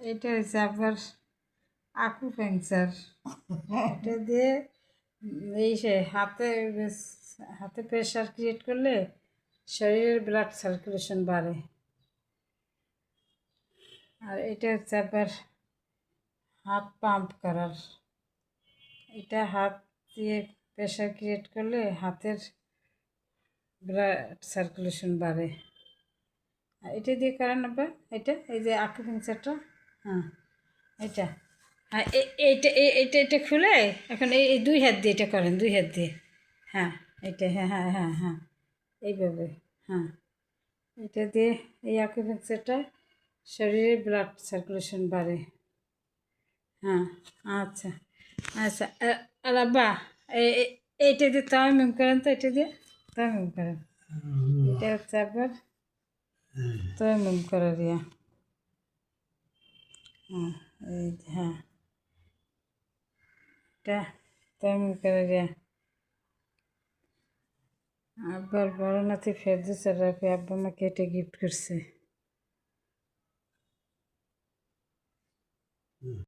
এটা হচ্ছে আবার আকুপাংচার। এটা দিয়ে এই সে হাতে প্রেশার ক্রিয়েট করলে শরীরের ব্লাড সার্কুলেশন বাড়ে। আর এটা হচ্ছে আবার হাত পাম্প করার। এটা হাত দিয়ে প্রেশার ক্রিয়েট করলে হাতের ব্লাড সার্কুলেশন বাড়ে। আর এটা দিয়ে করেন আবার এটা এই যে আকুপাংচারটা। হ্যাঁ এটা, হ্যাঁ এইটা এইটা এটা খুলে এখন এই দুই হাত দিয়ে এটা করেন, দুই হাত দিয়ে। হ্যাঁ এটা, হ্যাঁ হ্যাঁ হ্যাঁ হ্যাঁ এইভাবে। হ্যাঁ এটা দিয়ে এই আকুপাংচারটা শরীরে ব্লাড সার্কুলেশন বাড়ে। হ্যাঁ আচ্ছা আচ্ছা। আর আব্বা এইটা দিয়ে তায়াম্মুম করেন তো, এটা দিয়ে তায়াম্মুম করেন। এটা হচ্ছে আবার তায়াম্মুম করার ইয়া। হ্যাঁ এই হ্যাঁ এটা তায়াম্মুম করার ইয়া। আব্বার বড় নাতি ফেরদৌসের রাফি আব্বা আমাকে এটা গিফট করছে।